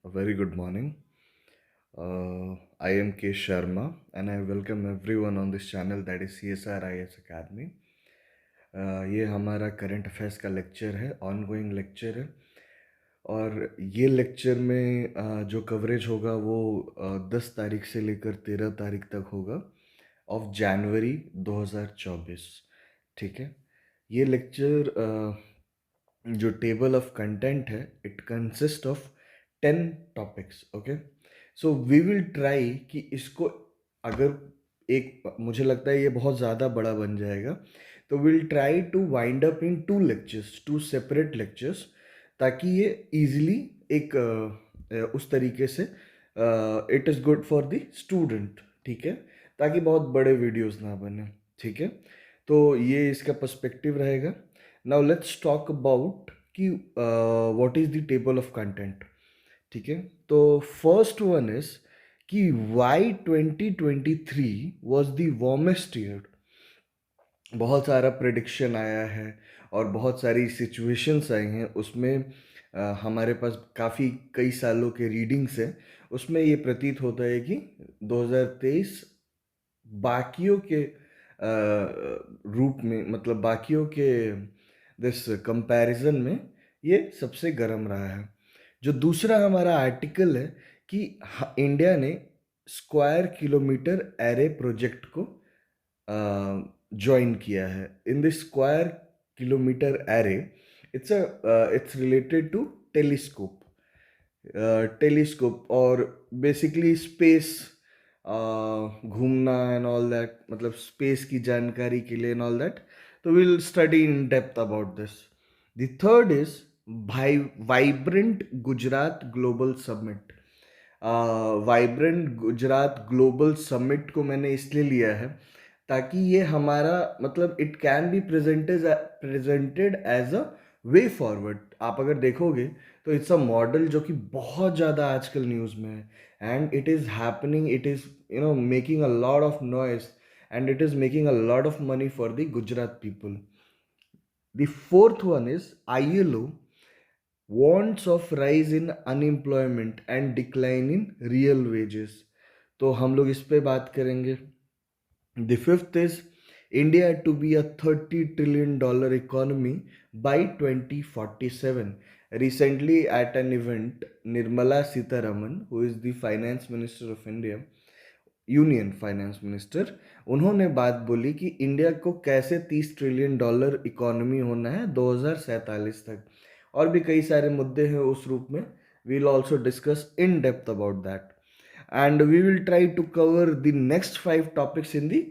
A very good morning. I am K. Sharma and I welcome everyone on this channel that is CSRIS Academy. ये हमारा current affairs का lecture है, ongoing lecture है और ये lecture में जो कवरेज होगा वो 10 तारीख से लेकर 13 तारीख तक होगा ऑफ जनवरी 2024। ठीक है। ये लेक्चर जो टेबल ऑफ कंटेंट है it consist of 10 topics. Okay, so we will try कि इसको अगर एक मुझे लगता है ये बहुत ज़्यादा बड़ा बन जाएगा तो will try to wind up in 2 lectures, 2 separate lectures, ताकि ये इजीली एक उस तरीके से it is good for the student. ठीक है, ताकि बहुत बड़े वीडियोस ना बने। ठीक है, तो ये इसका पर्सपेक्टिव रहेगा। नाउ लेट्स टॉक अबाउट कि what is the table of content. ठीक है, तो फर्स्ट वन इज कि why 2023 was the warmest year. बहुत सारा प्रिडिक्शन आया है और बहुत सारी सिचुएशंस आई हैं उसमें। हमारे पास काफ़ी कई सालों के रीडिंग्स हैं, उसमें ये प्रतीत होता है कि 2023 बाकियों के रूप में, मतलब बाकियों के दिस कंपैरिजन में ये सबसे गर्म रहा है। जो दूसरा हमारा आर्टिकल है कि इंडिया ने स्क्वायर किलोमीटर एरे प्रोजेक्ट को ज्वाइन किया है। In this square kilometre array it's related to telescope. Telescope और बेसिकली स्पेस घूमना एंड ऑल दैट, मतलब स्पेस की जानकारी के लिए एंड ऑल दैट। तो will study in depth about this. The third is भाई vibrant Gujarat global summit. Vibrant Gujarat global summit को मैंने इसलिए लिया है ताकि ये हमारा, मतलब it can be presented as a way forward. आप अगर देखोगे तो इट्स अ मॉडल जो कि बहुत ज़्यादा आजकल न्यूज़ में है and it is happening, it is making a lot of noise and it is making a lot of money for the Gujarat people. The fourth one is ILO wants of rise in unemployment and decline in real wages। तो हम लोग इस पे बात करेंगे। The fifth is India to be a $30 trillion economy by 2047। Recently at an event, Nirmala Sitharaman, who is the finance minister of India, union finance minister, उन्होंने बात बोली कि इंडिया को कैसे $30 ट्रिलियन इकोनॉमी होना है 2047 तक। और भी कई सारे मुद्दे हैं उस रूप में। We will also discuss in depth about that and we will try to cover the next 5 topics in the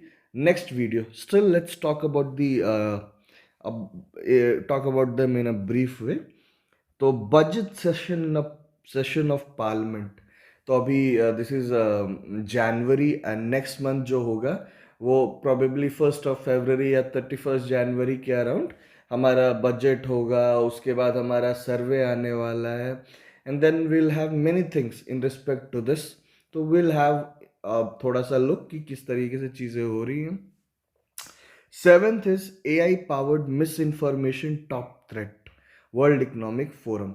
next video. Still, let's talk about the talk about them in a brief way. तो budget session of parliament, तो अभी this is January and next month जो होगा वो probably 1 फरवरी या 31 जनवरी के around हमारा budget होगा। उसके बाद हमारा सर्वे आने वाला है and then will have many things in respect to this. तो विल हैव थोड़ा सा लुक कि किस तरीके से चीज़ें हो रही हैं। Seventh is AI powered miss information top threat, world Economic forum.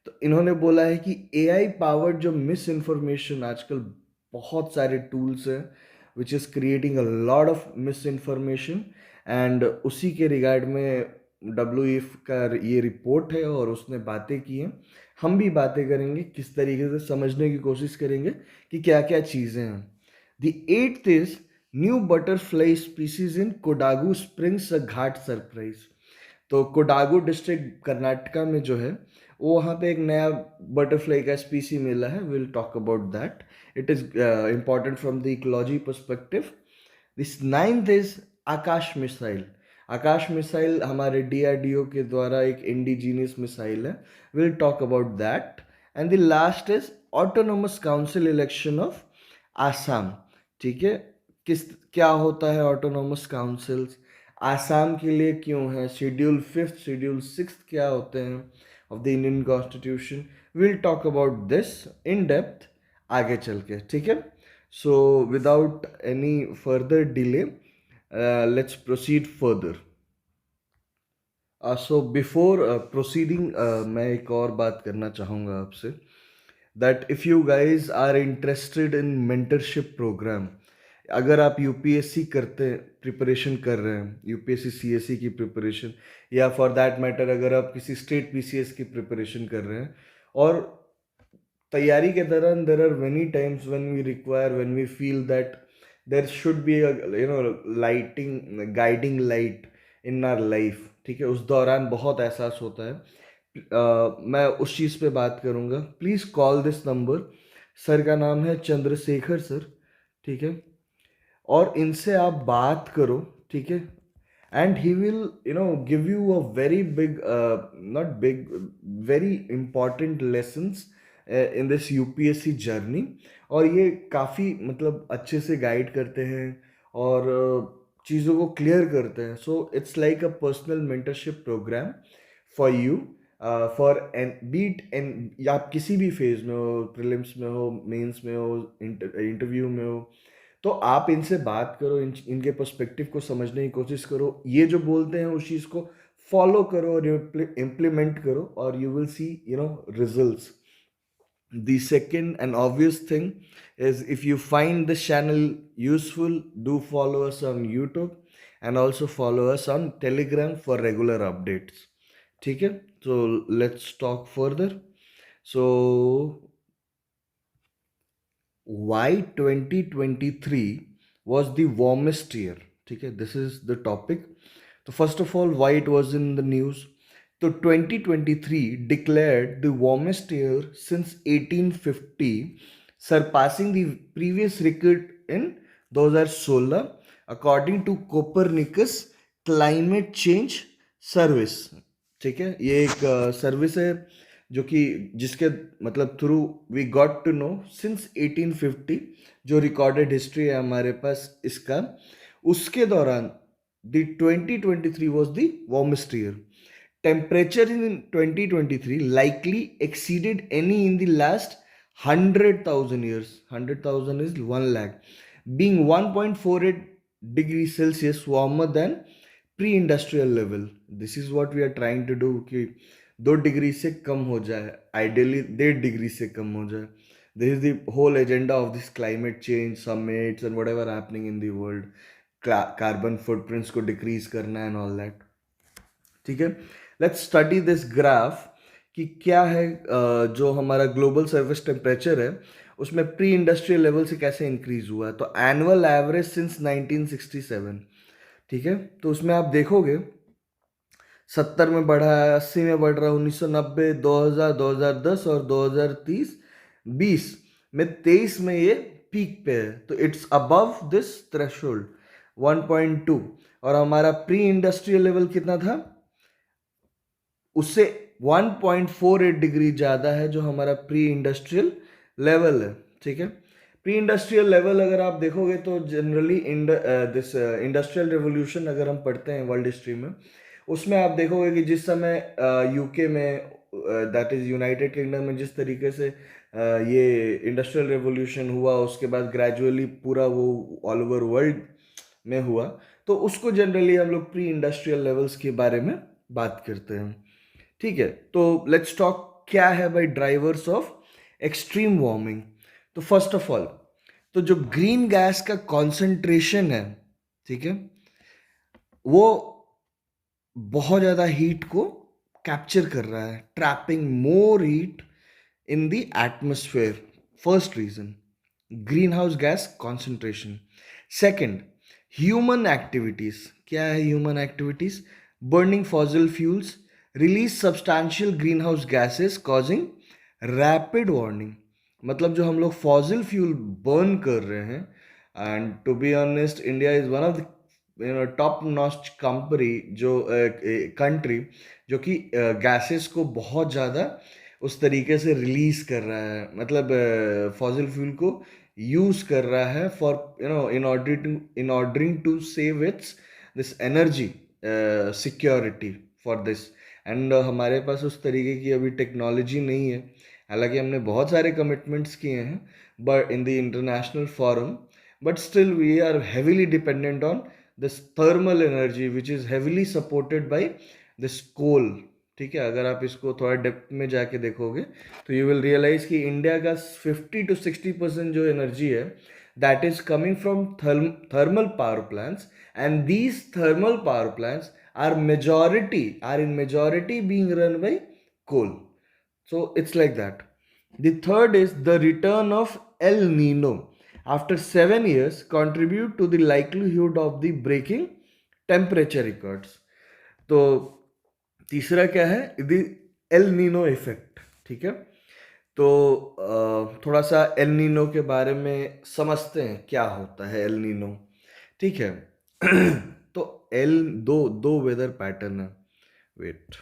तो इन्होंने बोला है कि AI पावर्ड जो मिस इन्फॉर्मेशन, आजकल बहुत सारे टूल्स हैं which is creating a lot of miss information and उसी के रिगार्ड में WEF का ये रिपोर्ट है और उसने बातें की हैं। हम भी बातें करेंगे, किस तरीके से समझने की कोशिश करेंगे कि क्या क्या चीज़ें हैं। The eighth is new butterfly species in Kodagu springs a Ghat surprise. तो कोडागू डिस्ट्रिक्ट कर्नाटका में जो है वो वहाँ पे एक नया बटरफ्लाई का स्पीसी मिला है। Will talk about that. It is important from the ecology perspective. This ninth is Akash missile. Akash missile हमारे DRDO के द्वारा एक इंडिजीनियस मिसाइल है। Will talk about that. And the last is autonomous council election of Assam. ठीक है, किस क्या होता है ऑटोनोमस काउंसिल्स, आसाम के लिए क्यों है, शेड्यूल 5th शेड्यूल 6th क्या होते हैं of the Indian constitution. Will talk about this in depth आगे चल के। ठीक है, so without any further delay let's proceed further. So before proceeding मैं एक और बात करना चाहूँगा आपसे। that if you guys are interested in mentorship program, अगर आप यूपीएससी करते प्रिपरेशन कर रहे हैं, यूपीएससी सीएससी की प्रिपरेशन, या फॉर दैट मैटर अगर आप किसी स्टेट पीसीएस की प्रिपरेशन कर रहे हैं, और तैयारी के दौरान there are many times when we feel that there should be lighting guiding light in our life, ठीक है, उस दौरान बहुत एहसास होता है। मैं उस चीज़ पे बात करूँगा। Please call this number. Sir का नाम है चंद्रशेखर सर, ठीक है, और इनसे आप बात करो, ठीक है, and he will give you a very big, not big, very important lessons in this UPSC journey. और ये काफ़ी मतलब अच्छे से गाइड करते हैं और चीज़ों को क्लियर करते हैं। So it's like a personal mentorship program for you, for an beat an, या आप किसी भी फेज में हो, प्रीलिम्स में हो, मेंस में हो, इंटरव्यू में हो, तो आप इनसे बात करो, इनके पर्सपेक्टिव को समझने की कोशिश करो, ये जो बोलते हैं उस चीज़ को फॉलो करो और इम्प्लीमेंट करो, और you will C results. The second and obvious thing is, if you find this channel useful, do follow us on YouTube and also follow us on Telegram for regular updates. ठीक है, so let's talk further. So why 2023 was the warmest year? ठीक है, this is the topic. So first of all, why it was in the news? So 2023 declared the warmest year since 1850, surpassing the previous record in 2016, according to Copernicus Climate Change Service. ठीक है, ये एक service है जो कि जिसके मतलब through we got to know since 1850, जो रिकॉर्डेड हिस्ट्री है हमारे पास इसका, उसके दौरान the 2023 was the warmest year. Temperature in 2023 likely exceeded any in the last 100,000 years. 100,000 is 1 lakh, being 1.48 degrees Celsius warmer than pre-industrial level. This is what we are trying to do, कि 2 degree से कम हो जाए, ideally 1.5 degree से कम हो जाए। This is the whole agenda of this climate change summits and whatever happening in the world. Carbon footprints को decrease करना and all that, ठीक है। लेट्स स्टडी दिस ग्राफ कि क्या है जो हमारा ग्लोबल सर्विस टेम्परेचर है उसमें प्री इंडस्ट्रियल लेवल से कैसे इंक्रीज हुआ है। तो एनुअल एवरेज सिंस 1967, ठीक है, तो उसमें आप देखोगे 70 में बढ़ा है, 80 में बढ़ रहा है, 1990, 2000, 2010 और 2030, 20 में, 23 में ये पीक पे है। तो इट्स अबव दिस थ्रेशोल्ड 1.2, और हमारा प्री इंडस्ट्रियल लेवल कितना था, उससे 1.48 डिग्री ज़्यादा है जो हमारा प्री इंडस्ट्रियल लेवल है, ठीक है। प्री इंडस्ट्रियल लेवल अगर आप देखोगे तो जनरली दिस इंडस्ट्रियल रेवोल्यूशन अगर हम पढ़ते हैं वर्ल्ड हिस्ट्री में, उसमें आप देखोगे कि जिस समय यूके में, दैट इज़ यूनाइटेड किंगडम में, जिस तरीके से ये इंडस्ट्रियल रेवोल्यूशन हुआ, उसके बाद ग्रेजुअली पूरा वो ऑल ओवर वर्ल्ड में हुआ, तो उसको जनरली हम लोग प्री इंडस्ट्रियल लेवल्स के बारे में बात करते हैं, ठीक है। तो लेट्स टॉक क्या है भाई ड्राइवर्स ऑफ एक्सट्रीम वार्मिंग। तो फर्स्ट ऑफ ऑल, तो जो ग्रीन गैस का कॉन्सेंट्रेशन है, ठीक है, वो बहुत ज़्यादा हीट को कैप्चर कर रहा है, trapping more heat in the atmosphere. First reason, green house gas concentration. Second, human activities. क्या है human activities? Burning fossil fuels release substantial green house gases causing rapid warming. मतलब जो हम लोग फॉसिल फ्यूल बर्न कर रहे हैं, and to be honest India is one of the top notch company, जो कंट्री जो कि गैसेस को बहुत ज़्यादा उस तरीके से रिलीज कर रहा है, मतलब फॉसिल फ्यूल को यूज कर रहा है for in ordering to save its this energy security for this. And हमारे पास उस तरीके की अभी टेक्नोलॉजी नहीं है, हालांकि हमने बहुत सारे कमिटमेंट्स किए हैं but in the international forum, but still we are heavily dependent on this thermal energy which is heavily supported by this coal, ठीक है, अगर आप इसको थोड़ा डेप्थ में जाके देखोगे तो यू विल रियलाइज कि इंडिया का 50 to 60% जो एनर्जी है that is coming from thermal power plants, and these thermal power plants are in majority being run by coal. So it's like that. The third is the return of El Nino after 7 years contribute to the likelihood of the breaking temperature records. तो तीसरा क्या है, the El Nino effect. ठीक है, तो थोड़ा सा El Nino के बारे में समझते हैं क्या होता है एल नीनो। ठीक है तो एल दो दो वेदर पैटर्न है। वेट,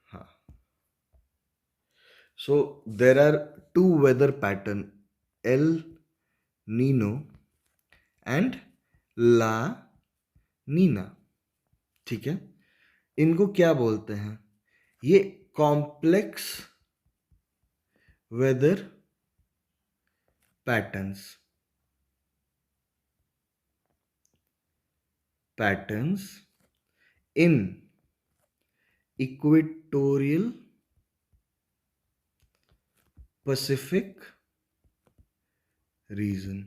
हाँ, so there are two weather pattern, El Nino and La Nina. ठीक है, इनको क्या बोलते हैं, ये complex weather patterns in equatorial Pacific region।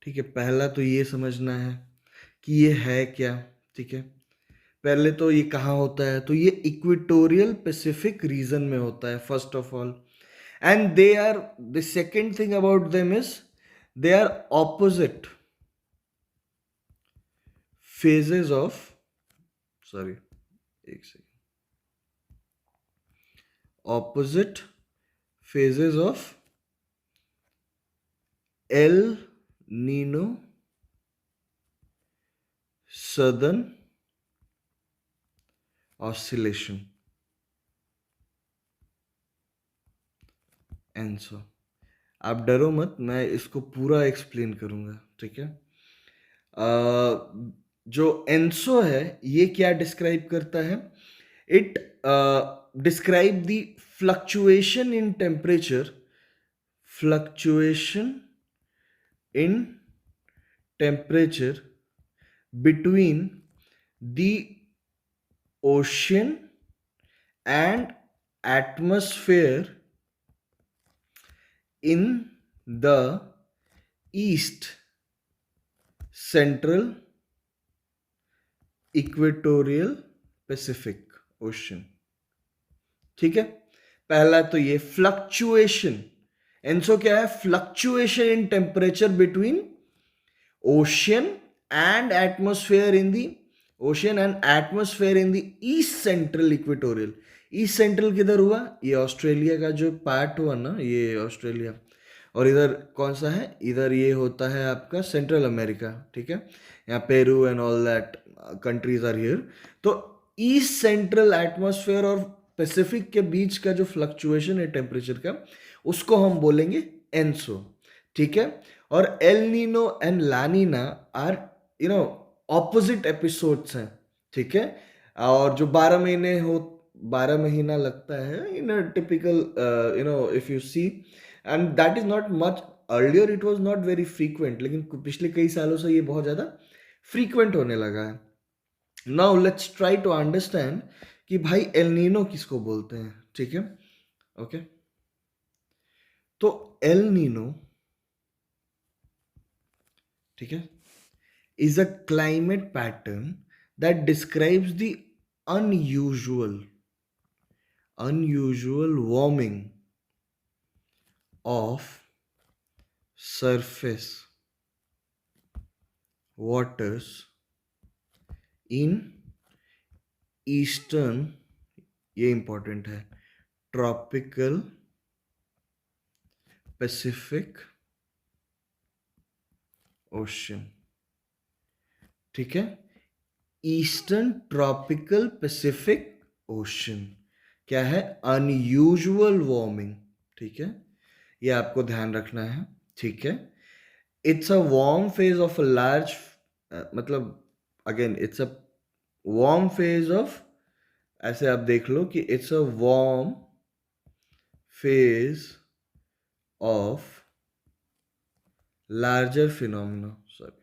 ठीक है, पहला तो ये समझना है कि ये है क्या। ठीक है, पहले तो ये कहाँ होता है, तो ये इक्वेटोरियल पैसिफिक रीजन में होता है first of all. And they are, the second thing about them is they are opposite phases of, sorry, एक second, opposite phases of El Nino Southern Oscillation, ENSO. आप डरो मत, मैं इसको पूरा एक्सप्लेन करूंगा। ठीक है, जो एंसो है ये क्या डिस्क्राइब करता है, it describe the fluctuation in temperature, fluctuation in temperature between the ocean and atmosphere in the east central equatorial Pacific Ocean। ठीक है, पहला तो ये फ्लक्चुएशन, एंसो क्या है, fluctuation in temperature between ocean and atmosphere in the ocean and atmosphere in the east central equatorial. East central किधर हुआ, ये ऑस्ट्रेलिया का जो पार्ट हुआ ना, ये ऑस्ट्रेलिया, और इधर कौन सा है, इधर ये होता है आपका सेंट्रल अमेरिका। ठीक है, यहाँ Peru and all that countries are here. तो ईस्ट सेंट्रल एटमोस्फेयर और पैसिफिक के बीच का जो फ्लक्चुएशन है टेम्परेचर का, उसको हम बोलेंगे एंसो। ठीक है, और El Nino and La Nina are opposite episodes हैं। ठीक है, और जो 12 महीना लगता है in a typical if you see, and that is not much, earlier it was not very frequent, लेकिन पिछले कई सालों से ये बहुत ज़्यादा फ्रीक्वेंट होने लगा है। Now let's try to understand कि भाई एल नीनो किसको बोलते हैं। ठीक है, ओके, तो एल नीनो, ठीक है, is a climate pattern that describes the unusual warming of surface waters in eastern, ये important है, tropical Pacific Ocean। ठीक है, ईस्टर्न ट्रॉपिकल पैसिफिक ओशन क्या है, अनयूजुअल वार्मिंग। ठीक है, ये आपको ध्यान रखना है। ठीक है, it's a warm phase of a large, मतलब again it's a warm phase of, ऐसे आप देख लो कि it's a warm phase of larger phenomena, sorry,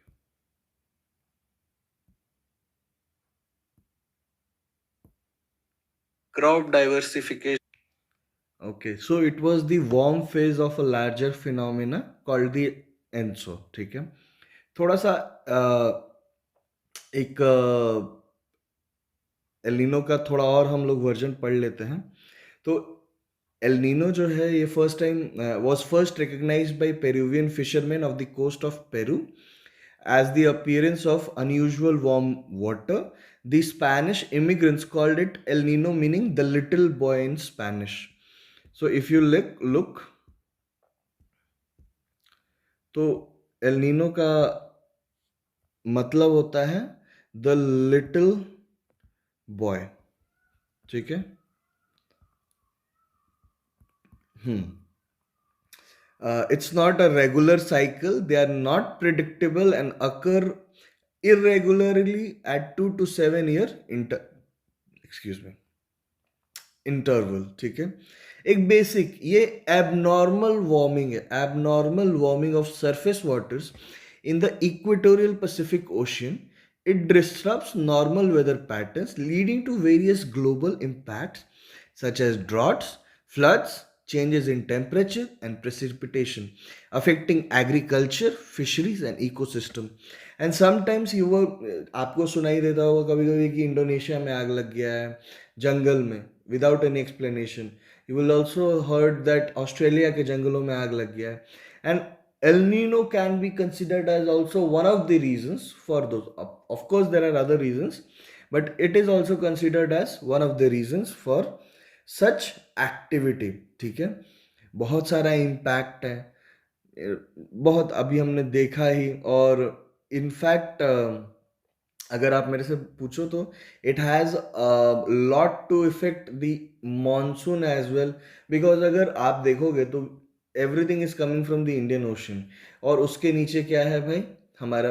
crop diversification. Okay, so it was the warm phase of a larger phenomena called the ENSO. ठीक है, थोड़ा सा एक एलिनो का थोड़ा और हम लोग वर्जन पढ़ लेते हैं। तो एलिनो जो है ये first time was first recognized by Peruvian fisherman of the coast of Peru as the appearance of unusual warm water. The Spanish immigrants called it El Nino, meaning the little boy in Spanish. So if you look तो El Nino का मतलब होता है the little boy. ठीक है। It's not a regular cycle. They are not predictable and occur irregularly at 2 to 7 year excuse me interval. ठीक है। एक बेसिक ये एबनॉर्मल वार्मिंग है, abnormal warming of surface waters in the equatorial Pacific ocean. It disturbs normal weather patterns leading to various global impacts such as droughts, floods, changes in temperature and precipitation, affecting agriculture, fisheries and ecosystem. And sometimes you were आपको सुनाई देता होगा कभी कभी कि Indonesia में आग लग गया है जंगल में without any explanation. You will also heard that Australia के जंगलों में आग लग गया है. And El Nino can be considered as also one of the reasons for those. Of course, there are other reasons, but it is also considered as one of the reasons for such activity. ठीक है। बहुत सारा impact है, बहुत अभी हमने देखा ही। और इनफैक्ट अगर आप मेरे से पूछो तो it has lot to effect the monsoon as well, because अगर आप देखोगे तो everything is coming from the Indian ocean और उसके नीचे क्या है भाई, हमारा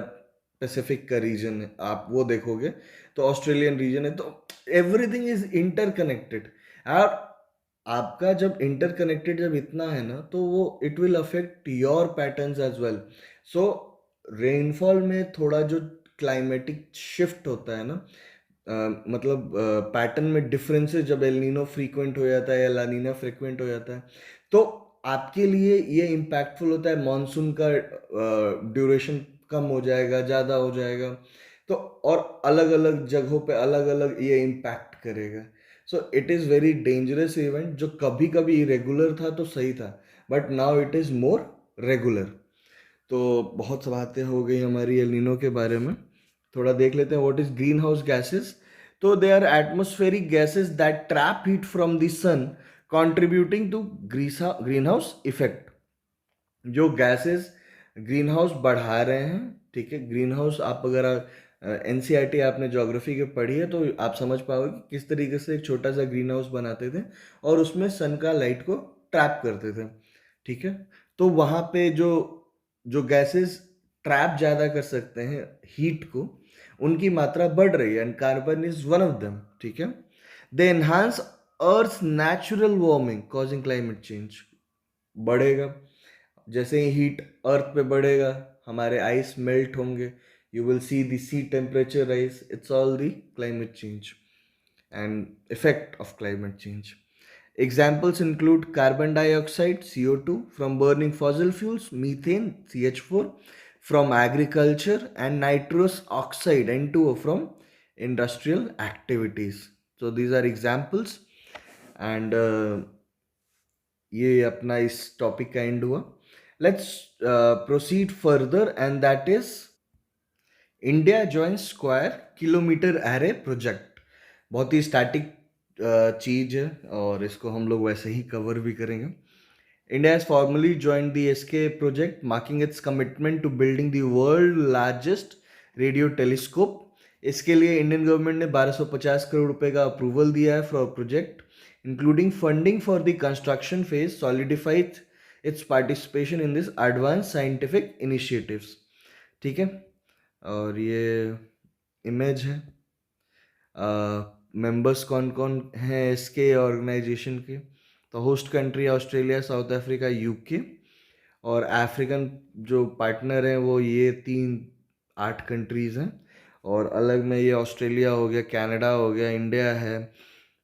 पैसिफिक का रीजन है। आप वो देखोगे तो ऑस्ट्रेलियन रीजन है, तो एवरीथिंग इज इंटरकनेक्टेड। और आपका जब इंटरकनेक्टेड जब इतना है ना, तो वो it will affect your patterns as well. So rainfall में थोड़ा जो क्लाइमेटिक शिफ्ट होता है ना, मतलब पैटर्न में डिफरेंसेस जब एल नीनो फ्रीक्वेंट हो जाता है या ला नीना फ्रीक्वेंट हो जाता है, तो आपके लिए ये इम्पैक्टफुल होता है। मॉनसून का ड्यूरेशन कम हो जाएगा, ज़्यादा हो जाएगा, तो और अलग अलग जगहों पे अलग अलग ये इम्पैक्ट करेगा। So it is very dangerous event, जो कभी कभी इरेगुलर था तो सही था, but now it is more regular. तो बहुत सी बातें हो गई हमारी एल नीनो के बारे में। थोड़ा देख लेते हैं what is green house gases. तो they are atmospheric gases that trap heat from the sun contributing to green house effect. जो गैसेस ग्रीन हाउस बढ़ा रहे हैं, ठीक है। ग्रीन हाउस आप अगर एनसीईआरटी आपने ज्योग्राफी के पढ़ी है तो आप समझ पाओगे कि किस तरीके से एक छोटा सा ग्रीन हाउस बनाते थे और उसमें सन का लाइट को ट्रैप करते थे, ठीक है। तो वहाँ पे जो जो गैसेस ट्रैप ज़्यादा कर सकते हैं हीट को, उनकी मात्रा बढ़ रही है, and carbon is one of them, ठीक है। They enhance earth natural warming causing climate change. बढ़ेगा जैसे ही हीट अर्थ पे बढ़ेगा, हमारे आइस मेल्ट होंगे, you will see the sea temperature rise. It's all the climate change and effect of climate change. Examples include carbon dioxide CO2 from burning fossil fuels, methane CH4 from agriculture, and nitrous oxide N2O from industrial activities. So these are examples, and ये अपना इस topic का and हुआ। Let's proceed further, and that is India joins square kilometre array project. बहुत ही static चीज है और इसको हम लोग वैसे ही कवर भी करेंगे। India has formally joined the SK project, marking its commitment to building the world largest radio telescope. इसके लिए इंडियन गवर्नमेंट ने 1250 करोड़ रुपए का अप्रूवल दिया है for project, including funding for the construction phase, solidified it's participation in this advance scientific initiatives, ठीक है। और ये इमेज है। मेंबर्स कौन कौन हैं इसके ऑर्गेनाइजेशन के, तो host country Australia, south Africa, UK, और अफ्रीकन जो पार्टनर हैं वो ये 8 कंट्रीज़ हैं। और अलग में ये ऑस्ट्रेलिया हो गया, कनाडा हो गया, इंडिया है,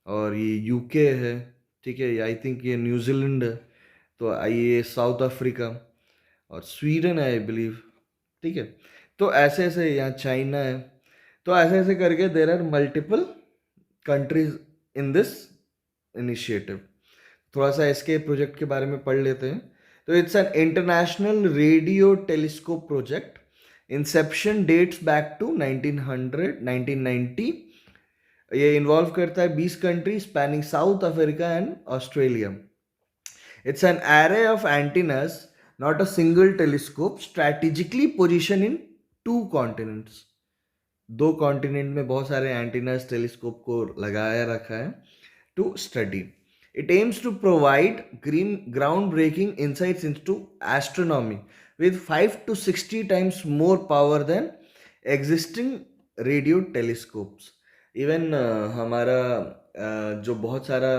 और ये यूके है, ठीक है, आई थिंक ये न्यूजीलैंड है, तो ये साउथ अफ्रीका और स्वीडन है आई बिलीव, ठीक है। तो ऐसे ऐसे यहाँ चाइना है, तो ऐसे ऐसे करके there are multiple countries in this initiative. थोड़ा सा इसके प्रोजेक्ट के बारे में पढ़ लेते हैं। तो it's an international radio telescope project. Inception dates back to 1900 1990। ये इन्वॉल्व करता है 20 country spanning South Africa and Australia. It's an array of antennas, not a single telescope, strategically positioned in two continents. दो continent में बहुत सारे antennas telescope को लगाया रखा है to study. It aims to provide groundbreaking insights into astronomy with 5 to 60 times more power than existing radio telescopes. Even हमारा जो बहुत सारा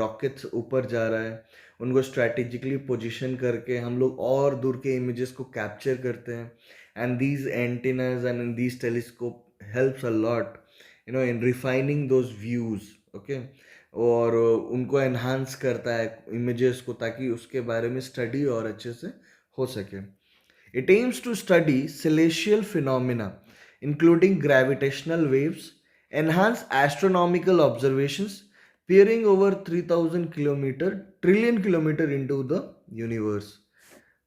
रॉकेट्स ऊपर जा रहा है, उनको स्ट्रैटेजिकली पोजीशन करके हम लोग और दूर के इमेजेस को कैप्चर करते हैं. And these antennas and these telescope helps a lot in refining those views, okay. और उनको एनहांस करता है इमेजेस को, ताकि उसके बारे में स्टडी और अच्छे से हो सके. It aims to study celestial phenomena including gravitational waves, enhance astronomical observations peering over 3000 trillion kilometer into the universe.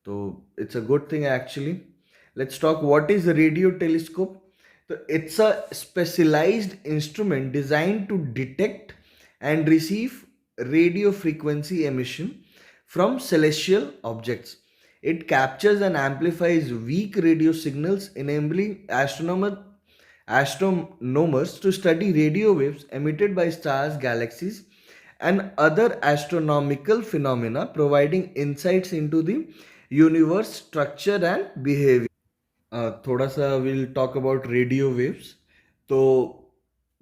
So it's a good thing actually. Let's talk what is a radio telescope. So it's a specialized instrument designed to detect and receive radio frequency emission from celestial objects. It captures and amplifies weak radio signals, enabling astronomers to study radio waves emitted by stars, galaxies, and other astronomical phenomena, providing insights into the universe structure and behavior. थोड़ा सा will talk about radio waves. तो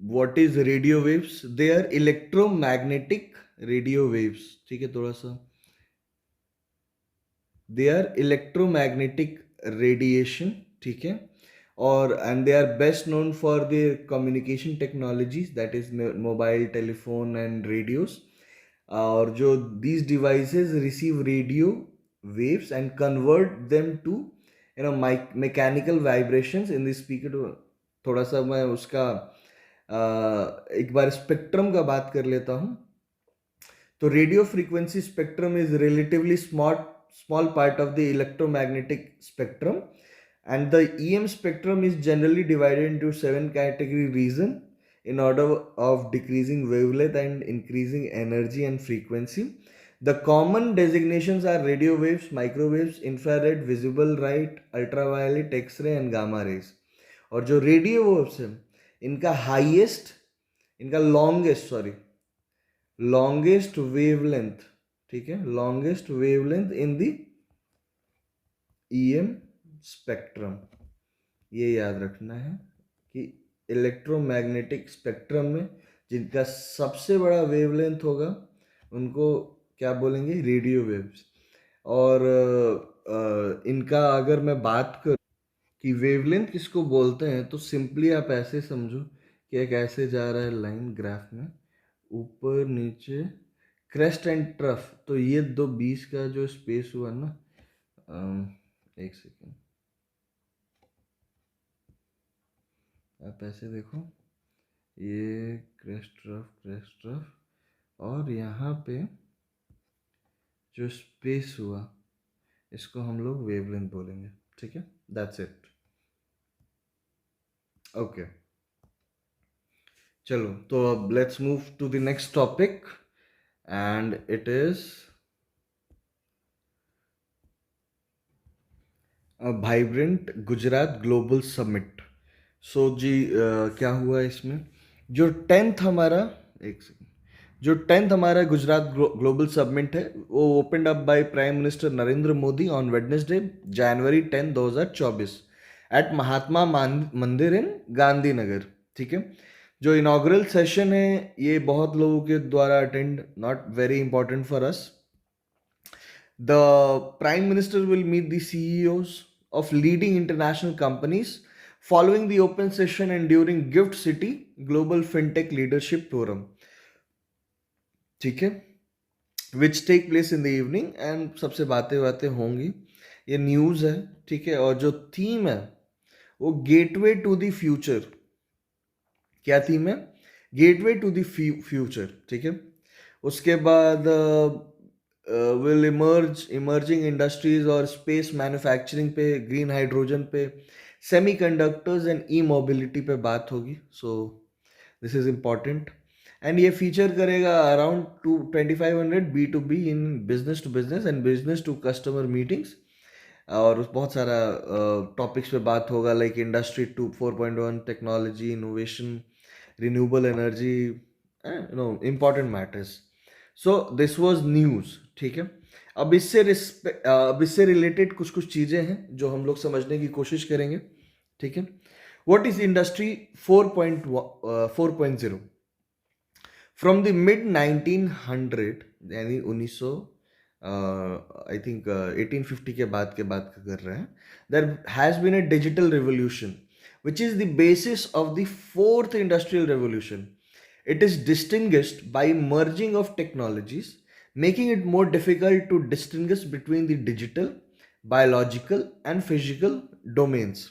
what is radio waves? They are electromagnetic radio waves, ठीक है. थोड़ा सा दे are electromagnetic radiation, ठीक है. और and they are best known for their communication technologies, that is mobile telephone and radios. और जो these devices receive radio waves and convert them to mechanical vibrations in the speaker. to थोड़ा सा मैं उसका एक बार स्पेक्ट्रम का बात कर लेता हूँ. तो radio frequency spectrum is relatively small part of the electromagnetic spectrum, and the EM spectrum is generally divided into 7 category region in order of decreasing wavelength and increasing energy and frequency. The common designations are radio waves, microwaves, infrared, visible light, ultraviolet, X-ray and gamma rays. और जो radio waves है, इनका longest wavelength, ठीक है, longest wavelength in the EM spectrum. ये याद रखना है कि इलेक्ट्रोमैग्नेटिक स्पेक्ट्रम में जिनका सबसे बड़ा वेवलेंथ होगा उनको क्या बोलेंगे? Radio waves. और इनका अगर मैं बात करूं कि वेवलेंथ किसको बोलते हैं, तो सिंपली आप ऐसे समझो कि एक ऐसे जा रहा है लाइन ग्राफ में, ऊपर नीचे क्रेस्ट एंड ट्रफ. तो ये दो बीच का जो स्पेस हुआ ना, एक सेकेंड, आप ऐसे देखो, ये क्रेस्ट ट्रफ और यहाँ पे जो स्पेस हुआ, इसको हम लोग वेवलेंथ बोलेंगे, ठीक है. That's it. ओके, चलो तो अब let's move to the next topic, and it is vibrant Gujarat global summit. So जी क्या हुआ इसमें? जो 10th हमारा गुजरात ग्लोबल समिट है, वो opened up by prime minister Narendra Modi on Wednesday January 10, 2024 at Mahatma Mandir in Gandhinagar, ठीक है. जो इनॉग्रल सेशन है, ये बहुत लोगों के द्वारा attend, not very important for us. The Prime Minister will meet the CEOs of leading international companies following the open session and during Gift City Global FinTech Leadership Forum. ठीक है, which take place in the evening and सबसे बातें बातें होंगी। ये news है, ठीक है, और जो थीम है वो गेटवे टू द फ्यूचर। क्या थीम है? गेटवे टू द फ्यूचर, ठीक है। उसके बाद विल इमर्जिंग इंडस्ट्रीज और स्पेस मैन्युफैक्चरिंग पे, ग्रीन हाइड्रोजन पे, सेमीकंडक्टर्स एंड ई मोबिलिटी पे बात होगी। So this is important. And ये फीचर करेगा around 2500 B2B in business to business and business to customer meetings. और बहुत सारा टॉपिक्स पे बात होगा, like industry 4.1, technology, innovation, renewable energy, important matters. So this was news, ठीक है। अब इससे रिलेटेड कुछ कुछ चीज़ें हैं जो हम लोग समझने की कोशिश करेंगे, ठीक है। What is industry 4.0? From the mid 1900, यानी 1900, आई थिंक 1850 के बाद के बात कर रहे हैं, there has been a digital revolution which is the basis of the fourth industrial revolution. It is distinguished by merging of technologies, making it more difficult to distinguish between the digital, biological, and physical domains.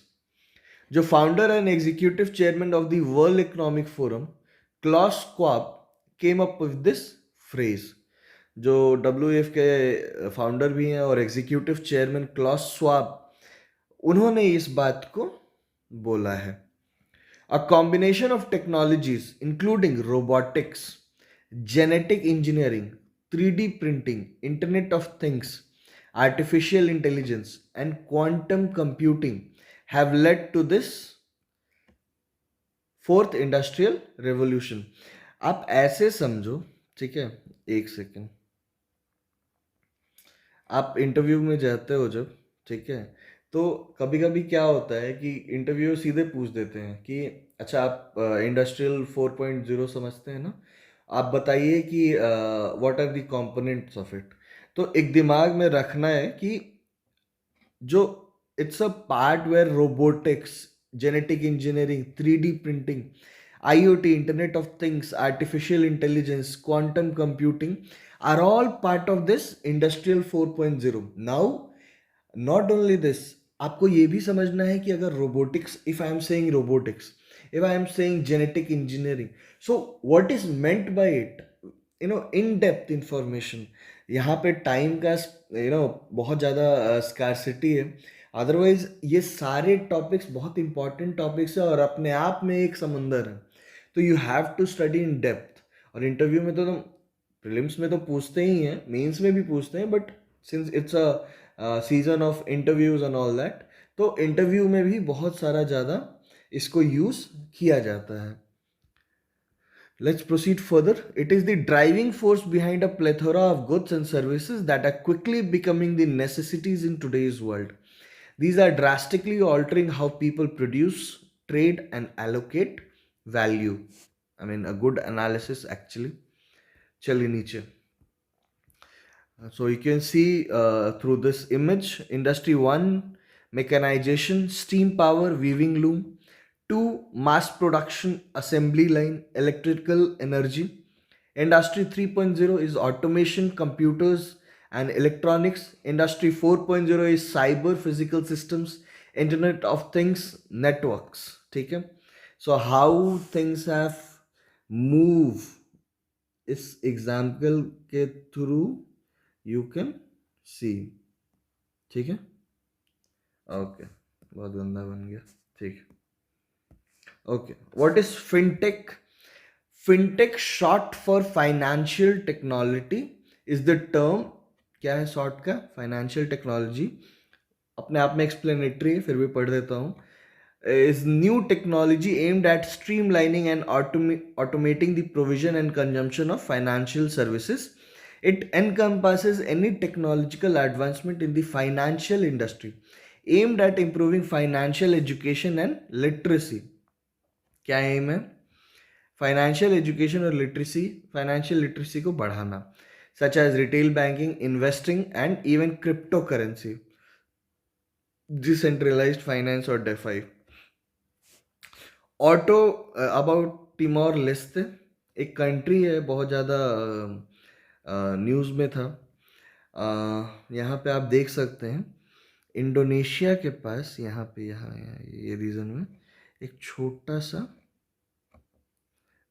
जो founder and executive chairman of the World Economic Forum, Klaus Schwab, came up with this phrase. जो WEF के founder भी हैं और executive chairman Claus Schwab, उन्होंने इस बात को बोला है। A combination of technologies including robotics, genetic engineering, 3D printing, Internet of Things, artificial intelligence, and quantum computing have led to this fourth industrial revolution. आप ऐसे समझो, ठीक है, एक सेकेंड। आप इंटरव्यू में जाते हो जब, ठीक है, तो कभी कभी क्या होता है कि इंटरव्यू सीधे पूछ देते हैं कि अच्छा आप इंडस्ट्रियल 4.0 समझते हैं ना, आप बताइए कि what are the components of it. तो एक दिमाग में रखना है कि जो it's a part where robotics, genetic engineering, 3D printing, IoT, Internet of Things, artificial intelligence, quantum computing are all part of this industrial 4.0. Now, not only this, आपको ये भी समझना है कि अगर robotics, if I am saying robotics, if I am saying genetic engineering, so what is meant by it, in depth information. यहाँ पे time का बहुत ज़्यादा स्कारसिटी है। अदरवाइज ये सारे टॉपिक्स बहुत इंपॉर्टेंट टॉपिक्स है और अपने आप में एक समंदर है। तो you have to study in depth. और इंटरव्यू में तो तुम, प्रीलिम्स में तो पूछते ही हैं, मेंस में भी पूछते हैं, but since it's a season of interviews and all that, तो इंटरव्यू में भी बहुत सारा ज़्यादा इसको यूज़ किया जाता है। Let's proceed further. It is the driving force behind a plethora of goods and services that are quickly becoming the necessities in today's world. These are drastically altering how people produce, trade, and allocate value. I mean, a good analysis actually. चलिए नीचे. So you can see through this image, Industry 1, mechanization, steam power, weaving loom. 2, mass production, assembly line, electrical energy. Industry 3.0 is automation, computers, and electronics. Industry 4.0 is cyber, physical systems, Internet of Things, networks. ठीक है? So how things have moved इस example के through you can see. ठीक है, okay, बहुत गंदा बन गया, ठीक है। Okay, what is fintech? Fintech short for financial technology is the term. क्या है शॉर्ट का? Financial technology. अपने आप में एक्सप्लेनेटरी है, फिर भी पढ़ देता हूँ। is new technology aimed at streamlining and automating the provision and consumption of financial services. It encompasses any technological advancement in the financial industry aimed at improving financial education and literacy. क्या aim है? Financial education और literacy, financial literacy को बढ़ाना, such as retail banking, investing and even crypto currency, decentralised finance और DeFi. ऑटो about Timor Leste, एक country है बहुत ज़्यादा न्यूज़ में था। यहाँ पे आप देख सकते हैं इंडोनेशिया के पास यहाँ ये रीजन में एक छोटा सा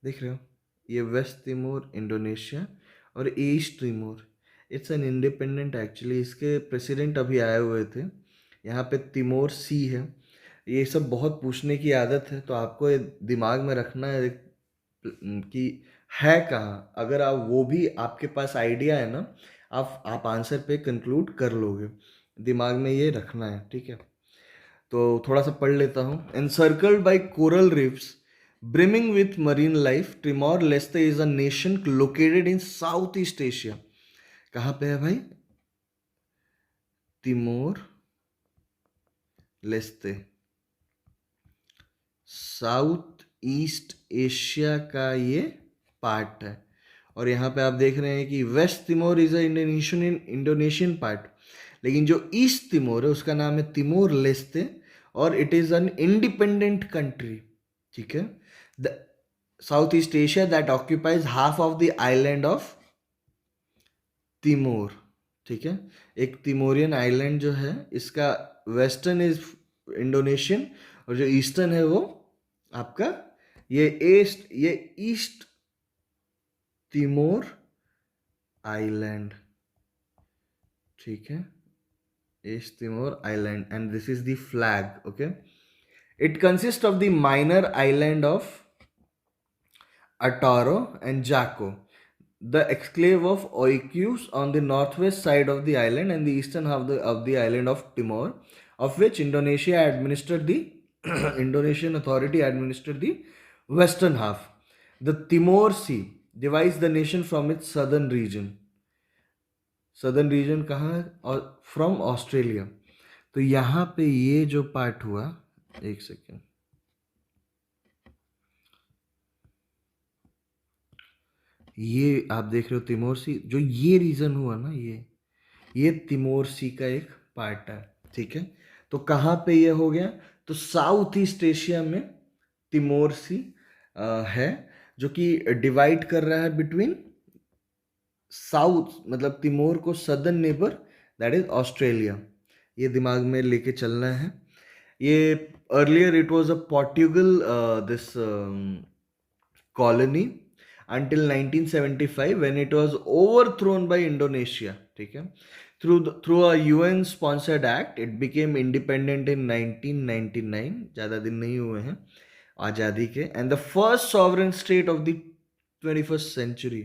देख रहे हो, ये वेस्ट तिमोर इंडोनेशिया और east Timor, it's an independent actually. इसके प्रेसिडेंट अभी आए हुए थे। यहाँ पे तिमोर सी है। ये सब बहुत पूछने की आदत है, तो आपको ये दिमाग में रखना है कि है कहाँ। अगर आप वो भी आपके पास आइडिया है ना, आप आंसर पे कंक्लूड कर लोगे। दिमाग में ये रखना है, ठीक है। तो थोड़ा सा पढ़ लेता हूँ। Encircled by coral reefs brimming with marine life, Timor Leste is a nation located in south east Asia. कहाँ पे है भाई? Timor Leste south east Asia का ये पार्ट है। और यहाँ पे आप देख रहे हैं कि west Timor is a Indonesian part, लेकिन जो ईस्ट तिमोर है उसका नाम है तिमोर लेस्ते और it is an independent country, ठीक है। The south east Asia that occupies half of the island of Timor, ठीक है। एक तिमोरियन आइलैंड जो है इसका वेस्टर्न इज इंडोनेशियन और जो ईस्टर्न है वो आपका ये ईस्ट तिमोर आइलैंड, ठीक है। East Timor island and this is the flag, okay. It consist of the minor island of Ataro and Jaco, the exclave of Oikus on the northwest side of the island and the eastern half of the island of Timor, of which Indonesia administered the Indonesian authority administered the western half. The Timor Sea divides the nation from its southern region. Southern region कहाँ है? और from Australia. तो यहाँ पे ये जो part हुआ, एक सेकेंड, ये आप देख रहे हो तिमोर सी, जो ये रीजन हुआ ना, ये तिमोर सी का एक पार्ट है, ठीक है। तो कहाँ पे ये हो गया? तो साउथ ईस्ट एशिया में तिमोर सी है, जो कि डिवाइड कर रहा है बिटवीन साउथ, मतलब तिमोर को southern neighbour that is Australia. ये दिमाग में लेके चलना है। ये earlier it was a Portugal this colony until 1975 when it was overthrown by Indonesia, ठीक है। Through a UN sponsored act it became independent in 1999, ज़्यादा दिन नहीं हुए हैं आज़ादी के, and the first sovereign state of the 21st century,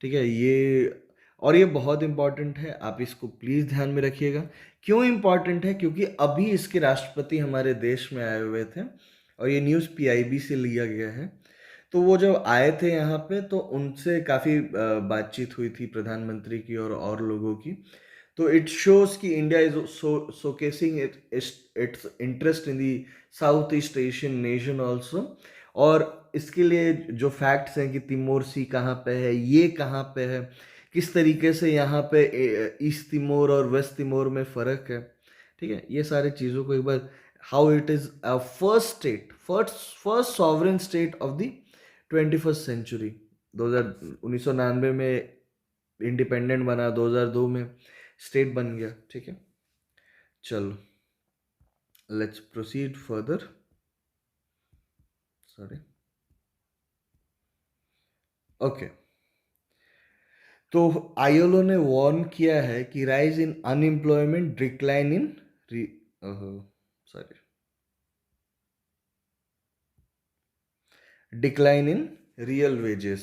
ठीक है। ये बहुत इंपॉर्टेंट है, आप इसको प्लीज़ ध्यान में रखिएगा। क्यों इंपॉर्टेंट है? क्योंकि अभी इसके राष्ट्रपति हमारे देश में आए हुए थे और ये न्यूज़ PIB से लिया गया है। तो वो जब आए थे यहाँ पे तो उनसे काफ़ी बातचीत हुई थी प्रधानमंत्री की और लोगों की। तो इट शोज कि India is showcasing it's interest in the south east Asian nation also. और इसके लिए जो फैक्ट्स हैं कि तिमोर सी कहाँ पे है, ये कहाँ पे है, किस तरीके से यहाँ पे ईस्ट तिमोर और वेस्ट तिमोर में फ़र्क है, ठीक है। ये सारी चीज़ों को एक बार, how it is first state, first sovereign state of the 21st century. 1999 में इंडिपेंडेंट बना, 2002 में स्टेट बन गया, ठीक है। चलो let's proceed further. Sorry, okay. तो ILO ने वार्न किया है कि rise in unemployment, decline in decline in real wages.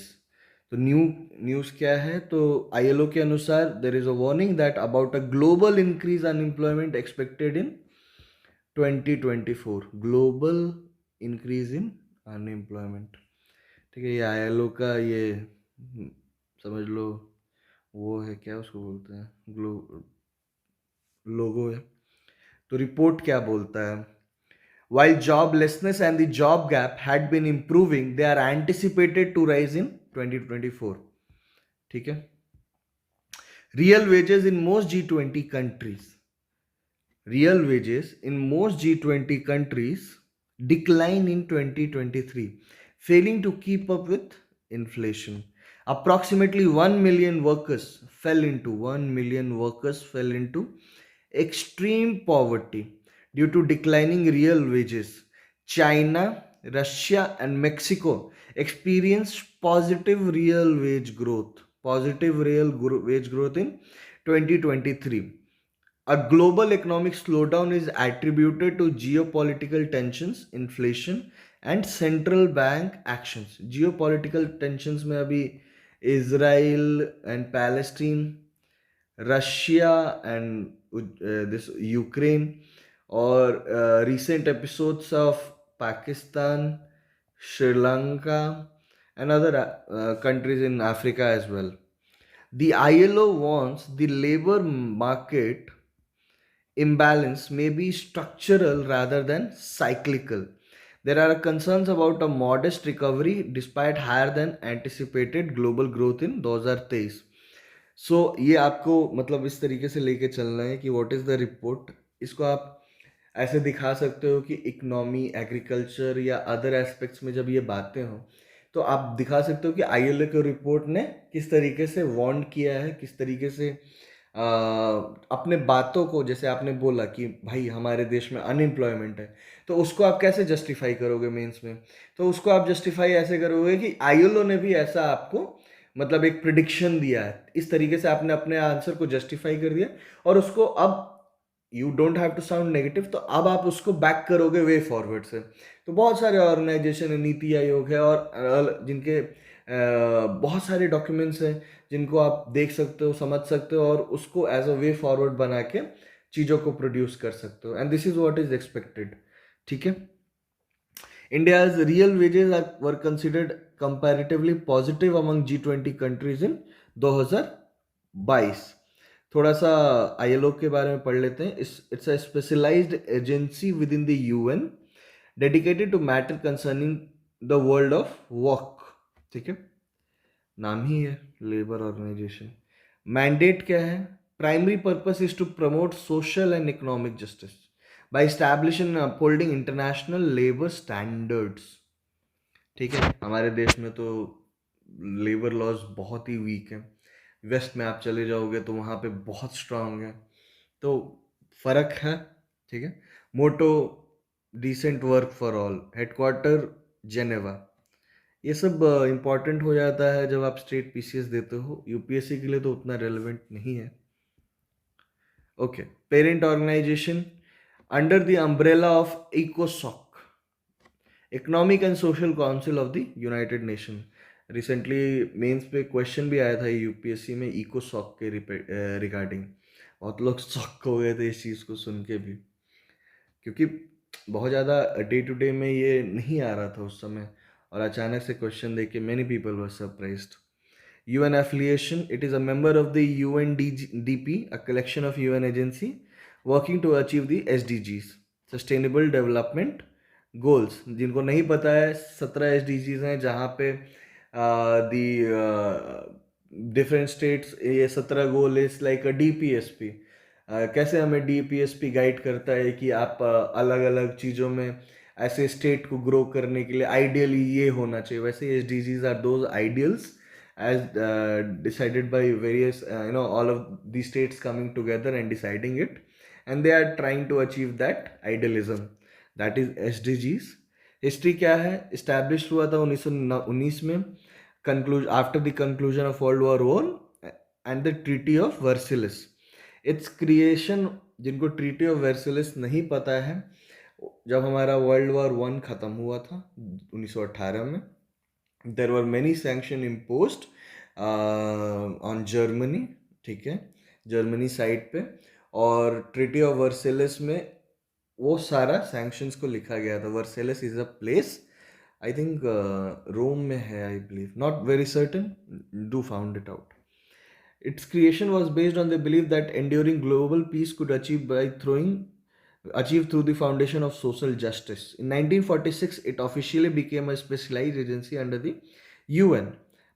तो न्यूज़ क्या है? तो ILO के अनुसार there is a warning that about a global increase unemployment expected in 2024। Global increase in unemployment, ठीक है। ये ILO का ये समझ लो वो है, क्या उसको बोलते हैं, लोगो है। तो रिपोर्ट क्या बोलता है? While joblessness and the job gap had been improving, they are anticipated to rise in 2024, ठीक है। Real wages in most G20 countries, real wages in most G20 countries decline in 2023, failing to keep up with inflation. Approximately 1 million workers fell into 1 million workers fell into extreme poverty due to declining real wages. China, Russia, and Mexico experienced positive real wage growth. Positive wage growth in 2023. A global economic slowdown is attributed to geopolitical tensions, inflation, and central bank actions. Geopolitical tensions में अभी Israel and Palestine, Russia and this Ukraine, or recent episodes of Pakistan, Sri Lanka, and other countries in Africa as well. The ILO wants the labor market imbalance may be structural rather than cyclical. There are concerns about a modest recovery despite higher than anticipated global growth in 2023. सो ये आपको मतलब इस तरीके से लेके चलना है कि व्हाट इज़ द रिपोर्ट। इसको आप ऐसे दिखा सकते हो कि इकोनॉमी, एग्रीकल्चर या अदर एस्पेक्ट्स में जब ये बातें हों तो आप दिखा सकते हो कि आईएलओ के रिपोर्ट ने किस तरीके से वार्न किया है, किस तरीके से अपने बातों को, जैसे आपने बोला कि भाई हमारे देश में अनएम्प्लॉयमेंट है, तो उसको आप कैसे जस्टिफाई करोगे मेंस में? तो उसको आप जस्टिफाई ऐसे करोगे कि आईएलओ ने भी ऐसा आपको मतलब एक प्रिडिक्शन दिया है। इस तरीके से आपने अपने आंसर को जस्टिफाई कर दिया और उसको अब you don't have to sound negative, तो अब आप उसको बैक करोगे वे फॉरवर्ड से। तो बहुत सारे ऑर्गेनाइजेशन है, नीति आयोग है और जिनके बहुत सारे डॉक्यूमेंट्स हैं जिनको आप देख सकते हो, समझ सकते हो और उसको एज अ वे फॉरवर्ड बना के चीज़ों को प्रोड्यूस कर सकते हो। And this is what is expected. ठीक है। India's real wages were considered comparatively positive among G20 countries in 2022। थोड़ा सा आईएलओ के बारे में पढ़ लेते हैं। It's a specialised agency within the UN dedicated to matter concerning the world of work. ठीक है, नाम ही है लेबर ऑर्गेनाइजेशन। मैंडेट क्या है? Primary purpose is to promote social and economic justice by establishing and upholding international labor standards। ठीक है, हमारे देश में तो लेबर लॉज बहुत ही वीक है। वेस्ट में आप चले जाओगे तो वहाँ पे बहुत स्ट्रांग है, तो फर्क है। ठीक है। Motto decent work for all, headquarter Geneva. ये सब इम्पॉर्टेंट हो जाता है जब आप स्टेट पीसीएस देते हो। यूपीएससी के लिए तो उतना रेलेवेंट नहीं है। Okay, parent organisation under the umbrella of ECOSOC, Economic and Social Council of the United Nation। Recently mains पे क्वेश्चन भी आया था यूपीएससी में इकोसॉक के रिगार्डिंग। बहुत लोग शॉक हो गए थे इस चीज़ को सुन के भी, क्योंकि बहुत ज़्यादा डे टू डे में ये नहीं आ रहा था उस समय, और अचानक से क्वेश्चन देख के many people were surprised. UN affiliation, it is a member of the UNDP, a collection of UN agency working to achieve the SDGs, Sustainable Development Goals। जिनको नहीं पता है, 17 SDGs हैं जहाँ पे दी डिफरेंट स्टेट्स, ये 17 goal is like a DPSP। कैसे हमें DPSP गाइड करता है कि आप अलग अलग चीज़ों में ऐसे स्टेट को ग्रो करने के लिए आइडियली ये होना चाहिए, वैसे SDGs are those ideals as decided by various all of these states coming together and deciding it, and they are trying to achieve that idealism, that is SDGs। History क्या है? Establish हुआ था 1919 में, after the conclusion of world war one and the treaty of Versailles. Its creation, जिनको treaty of Versailles नहीं पता है, जब हमारा वर्ल्ड वॉर वन ख़त्म हुआ था 1918 में, there were many sanction imposed on Germany। ठीक है, जर्मनी साइड पे, और ट्रीटी ऑफ वर्सेलिस में वो सारा सैंक्शंस को लिखा गया था। Versailles is a place, I think Rome में है, I believe, not very certain, do found it out. Its creation was based on the belief that enduring global peace could achieved through the foundation of social justice। In 1946, it officially became a specialized agency under the UN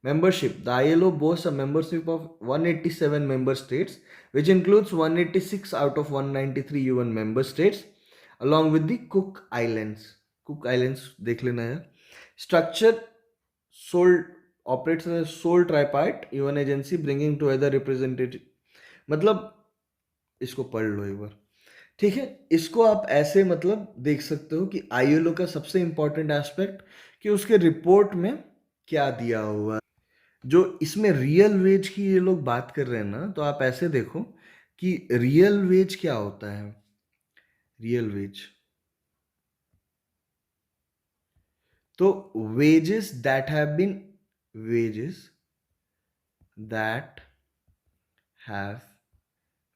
membership. The ILO boasts a membership of 187 member states, which includes 186 out of 193 UN member states, along with the Cook Islands। Cook Islands देख लेना यार। Structure sold operates as a sole tripartite UN agency bringing together representative. मतलब इसको पढ़ लो एक बार, ठीक है। इसको आप ऐसे मतलब देख सकते हो कि आईएलओ का सबसे इंपॉर्टेंट एस्पेक्ट कि उसके रिपोर्ट में क्या दिया हुआ है। जो इसमें रियल वेज की ये लोग बात कर रहे हैं ना, तो आप ऐसे देखो कि रियल वेज क्या होता है। रियल वेज तो wages that have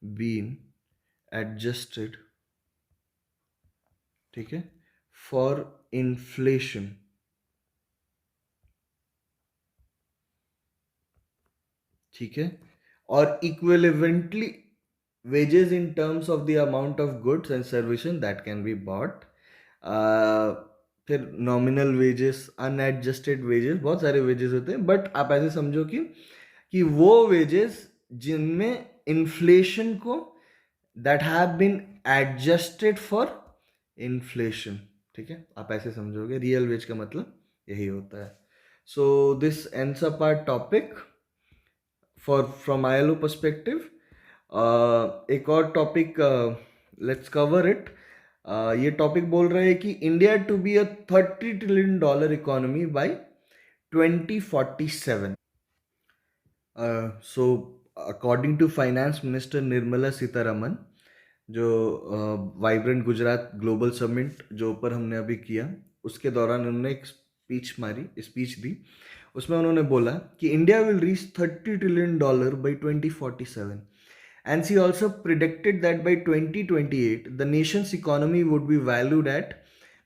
been adjusted, ठीक है, फॉर इन्फ्लेशन, ठीक है, और equivalently wages in terms of the amount of goods and services that can be bought, फिर नॉमिनल वेजेस, अनएडजस्टेड वेजेस, बहुत सारे वेजेस होते हैं, बट आप ऐसे समझो कि वो वेजेस जिनमें इन्फ्लेशन को that have been adjusted for inflation, ठीक है, आप ऐसे समझोगे। रियल वेज का मतलब यही होता है। So this ends up our topic for from ILO perspective. एक और टॉपिक, लेट्स कवर इट। ये टॉपिक बोल रहा है कि India to be a $30 trillion economy by 2047। So according to finance minister Nirmala Sitharaman, जो वाइब्रेंट गुजरात ग्लोबल समिट जो ऊपर हमने अभी किया, उसके दौरान उन्होंने एक स्पीच दी। उसमें उन्होंने बोला कि India will reach $30 trillion by 2047, and she also predicted that by 2028 the nation's economy would be valued at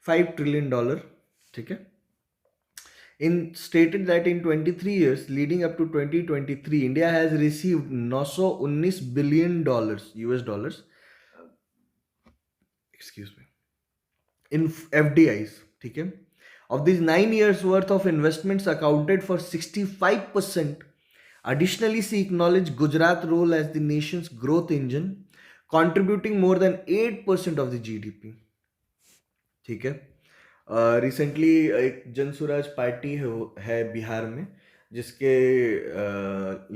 $5 trillion, ठीक है। In stated that in 23 years leading up to 2023 India has received $919 billion US dollars, excuse me, in FDIs, ठीक है। Of these 9 years worth of investments accounted for 65%. Additionally, she acknowledged Gujarat's role as the nation's growth engine, contributing more than 8% of the GDP. ठीक है। Recently एक जन Swaraj party है बिहार में, जिसके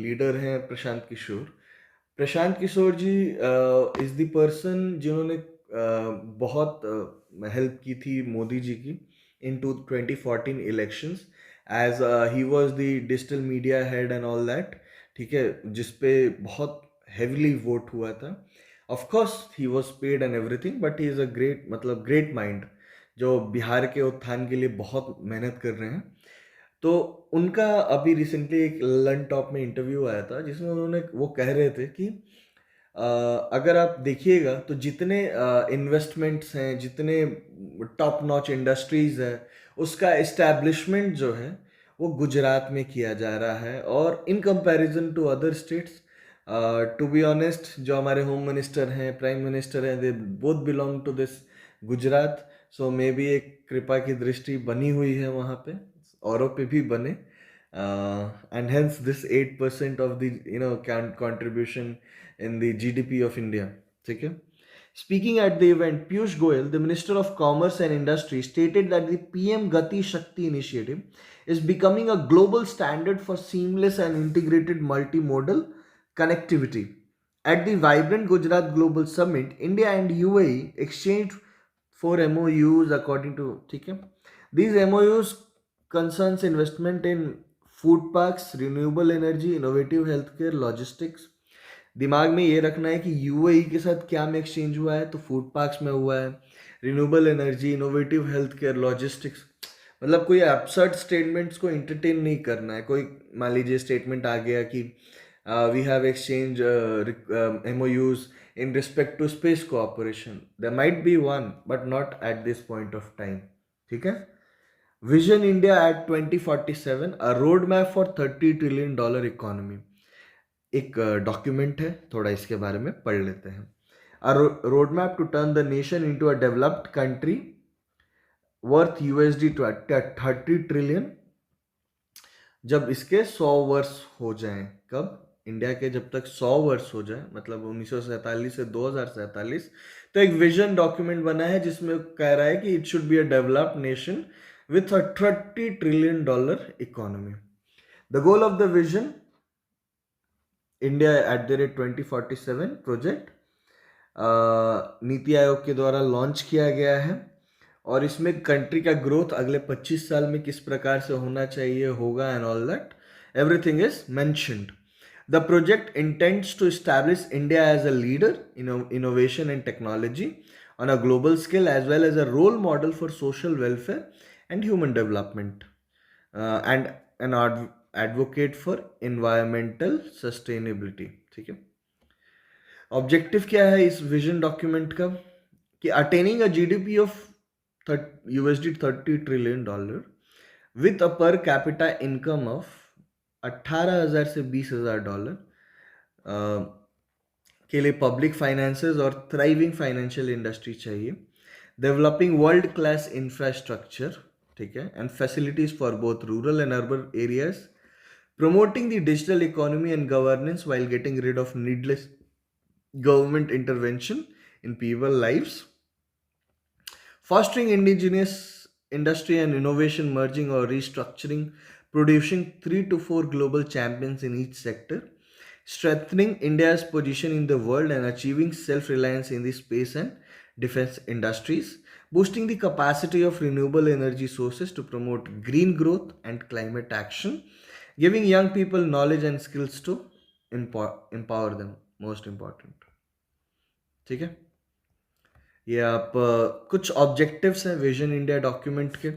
leader हैं Prashant Kishor. Prashant Kishor ji is the person जिन्होंने बहुत हेल्प की थी मोदी जी की in 2014 elections, as he was the digital media head and all that, ठीक है, जिसपे बहुत हेविली वोट हुआ था। Of course he was paid and everything, but he is a great, मतलब ग्रेट माइंड, जो बिहार के उत्थान के लिए बहुत मेहनत कर रहे हैं। तो उनका अभी रिसेंटली एक लन टॉप में इंटरव्यू आया था, जिसमें उन्होंने वो कह रहे थे कि अगर आप देखिएगा तो जितने इन्वेस्टमेंट्स हैं, जितने टॉप नॉच इंडस्ट्रीज है, उसका इस्टेब्लिशमेंट जो है वो गुजरात में किया जा रहा है। और in comparison to other states, to be honest, जो हमारे होम मिनिस्टर हैं, प्राइम मिनिस्टर हैं, they both belong to this Gujarat. So maybe एक कृपा की दृष्टि बनी हुई है वहाँ पे, औरों पे भी बने, and hence this 8% of the contribution in the GDP of India, ठीक है। Speaking at the event, Piyush Goyal, the Minister of Commerce and Industry, stated that the PM Gati Shakti initiative is becoming a global standard for seamless and integrated multimodal connectivity. At the vibrant Gujarat Global Summit, India and UAE exchanged 4 MOUs according to, ठीक है। These MOUs concerns investment in food parks, renewable energy, innovative healthcare, logistics। दिमाग में ये रखना है कि UAE के साथ क्या में एक्सचेंज हुआ है, तो फूड पार्क्स में हुआ है, renewable energy, innovative health care, logistics. मतलब कोई एब्सर्ड स्टेटमेंट्स को एंटरटेन नहीं करना है। कोई मान लीजिए स्टेटमेंट आ गया कि we have exchange MOUs in respect to space cooperation, there might be one but not at this point of time, ठीक है। Vision India at 2047, a road map for $30 trillion economy, एक डॉक्यूमेंट है, थोड़ा इसके बारे में पढ़ लेते हैं। A road map to turn the nation into a developed country worth $30 trillion जब इसके 100 वर्ष हो जाएं। कब? इंडिया के जब तक 100 वर्ष हो जाए, मतलब 1947 से 2047, तो एक विजन डॉक्यूमेंट बना है जिसमें कह रहा है कि it should be a developed nation with a $30 trillion economy. The goal of the vision India at the rate 2047 project NITI Aayog के द्वारा लॉन्च किया गया है, और इसमें कंट्री का ग्रोथ अगले 25 साल में किस प्रकार से होना चाहिए होगा and all that everything is mentioned. The project intends to establish India as a leader in innovation and technology on a global scale, as well as a role model for social welfare and human development, and an advocate for environmental sustainability. ठीक है, objective क्या है इस vision document का कि attaining a GDP of USD $30 trillion with a per capita income of 18,000 से $20,000 के लिए पब्लिक फाइनेंसेस और थ्राइविंग फाइनेंशियल इंडस्ट्री चाहिए, डेवलपिंग वर्ल्ड क्लास इंफ्रास्ट्रक्चर, ठीक है, and facilities for both rural and urban areas, promoting the digital economy and governance while getting rid of needless government intervention in people's lives, fostering indigenous industry and innovation, merging or restructuring, producing 3 to 4 global champions in each sector, strengthening India's position in the world and achieving self-reliance in the space and defense industries, boosting the capacity of renewable energy sources to promote green growth and climate action, giving young people knowledge and skills to empower them, most important. ठीक है, ये आप कुछ objectives हैं vision India document के,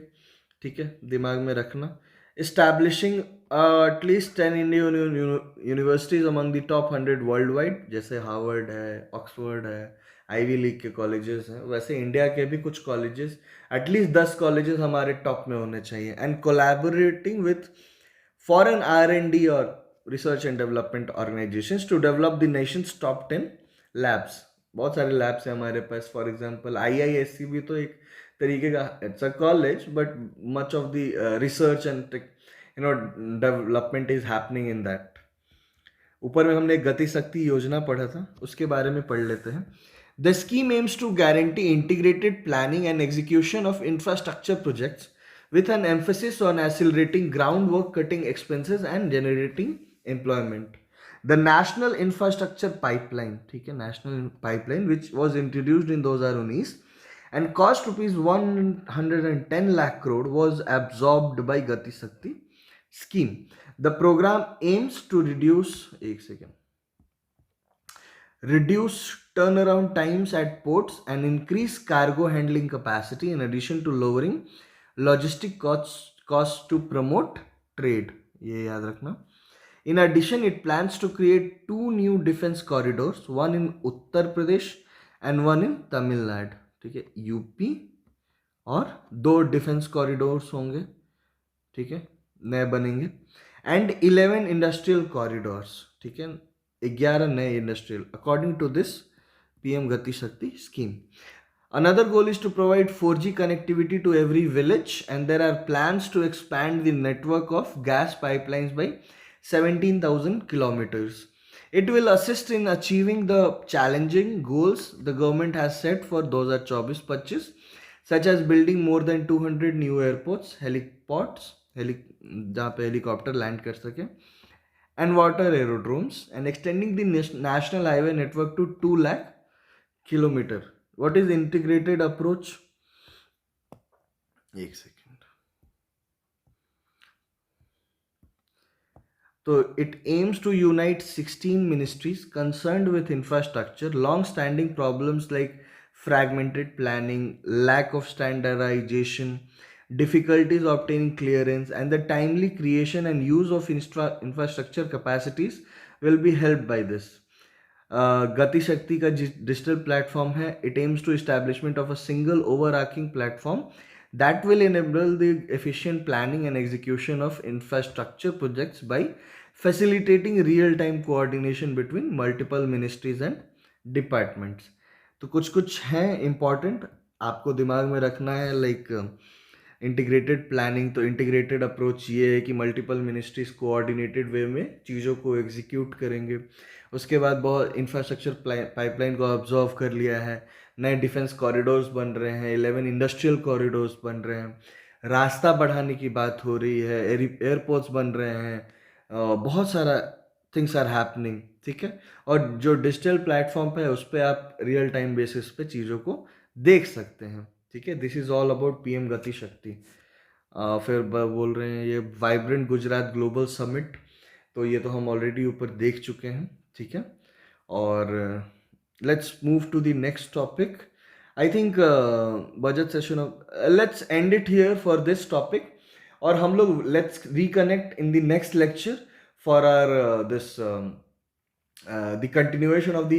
ठीक है, दिमाग में रखना. Establishing at least 10 Indian universities among the top 100 world wide, जैसे हार्वर्ड है, ऑक्सफोर्ड है, आईवी लीग के कॉलेजेस हैं, वैसे इंडिया के भी कुछ कॉलेजेस, एटलीस्ट 10 कॉलेजेस हमारे टॉप में होने चाहिए. And collaborating with foreign R&D or research and development organizations to develop the nation's top 10 labs. बहुत सारे लैब्स हैं हमारे पास. फॉर एग्जांपल IISc भी तो एक तरीके का, it's a college, but much of the research and development is happening in that. ऊपर में हमने एक गति शक्ति योजना पढ़ा था, उसके बारे में पढ़ लेते हैं. The scheme aims to guarantee integrated planning and execution of infrastructure projects with an emphasis on accelerating groundwork, cutting expenses and generating employment. The National Infrastructure Pipeline, ठीक है, National Pipeline, which was introduced in 2019 and cost rupees 110 lakh crore, was absorbed by Gati Shakti scheme. The program aims to reduce turnaround times at ports and increase cargo handling capacity, in addition to lowering logistic costs to promote trade. ये याद रखना. In addition, it plans to create 2 new defense corridors, one in Uttar Pradesh and one in Tamil Nadu. ठीक है, UP, और 2 defence corridors होंगे, ठीक है, नए बनेंगे. एंड 11 इंडस्ट्रियल कॉरिडोर्स, ठीक है, 11 नए industrial, according to this PM Gati Shakti scheme. Another goal is to provide 4G connectivity to every village, and there are plans to expand the network of gas pipelines by 17,000 kilometers. It will assist in achieving the challenging goals the government has set for 2024-25, such as building more than 200 new airports, heliports, जहाँ पे helicopter land कर सके, and water aerodromes, and extending the national highway network to 2 lakh kilometer. What is integrated approach? एक second. So it aims to unite 16 ministries concerned with infrastructure. Long-standing problems like fragmented planning, lack of standardization, difficulties obtaining clearance, and the timely creation and use of infrastructure capacities will be helped by this. Gati Shakti का digital platform है. It aims to establishment of a single overarching platform that will enable the efficient planning and execution of infrastructure projects by facilitating real-time coordination between multiple ministries and departments. तो कुछ हैं important, आपको दिमाग में रखना है, like integrated planning. तो integrated approach ये है कि मल्टीपल मिनिस्ट्रीज कोऑर्डिनेटेड वे में चीज़ों को एग्जीक्यूट करेंगे. उसके बाद बहुत इंफ्रास्ट्रक्चर पाइपलाइन को ऑब्जर्व कर लिया है, नए डिफेंस कॉरिडोर्स बन रहे हैं, 11 इंडस्ट्रियल कॉरिडोर्स बन रहे हैं, रास्ता बढ़ाने की बात हो रही है, एयरपोर्ट्स बन रहे हैं, बहुत सारा थिंग्स आर हैपनिंग, ठीक है? और जो डिजिटल प्लेटफॉर्म पे है उस पे आप रियल टाइम बेसिस पे चीज़ों को देख सकते हैं, ठीक है? This is all about PM गति शक्ति। फिर बोल रहे हैं ये वाइब्रेंट गुजरात ग्लोबल समिट, तो ये तो हम ऑलरेडी ऊपर देख चुके हैं, ठीक है? और let's move to the next topic. I think budget session of, let's end it here for this topic, और हम लोग let's reconnect in the next lecture for our this the continuation of the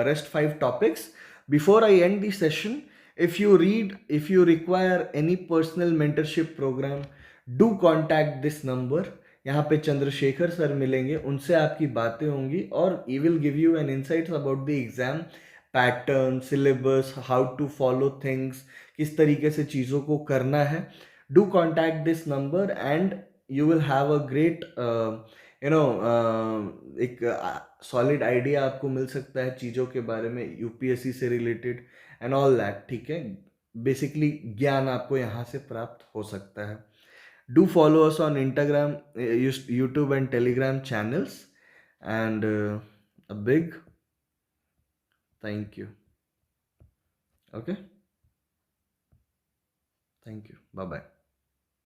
rest 5 topics. Before I end the session, if you require any personal mentorship program, do contact this number. यहाँ पे Chandrashekhar sir मिलेंगे, उनसे आपकी बातें होंगी और he will give you an insights about the exam pattern, syllabus, how to follow things, किस तरीके से चीज़ों को करना है. Do contact this number and you will have a great एक सॉलिड आइडिया आपको मिल सकता है चीज़ों के बारे में, यूपीएससी से रिलेटेड एंड ऑल दैट, ठीक है? बेसिकली ज्ञान आपको यहाँ से प्राप्त हो सकता है. Do follow us on Instagram, YouTube and Telegram channels, and a big thank you. Okay, thank you, bye bye.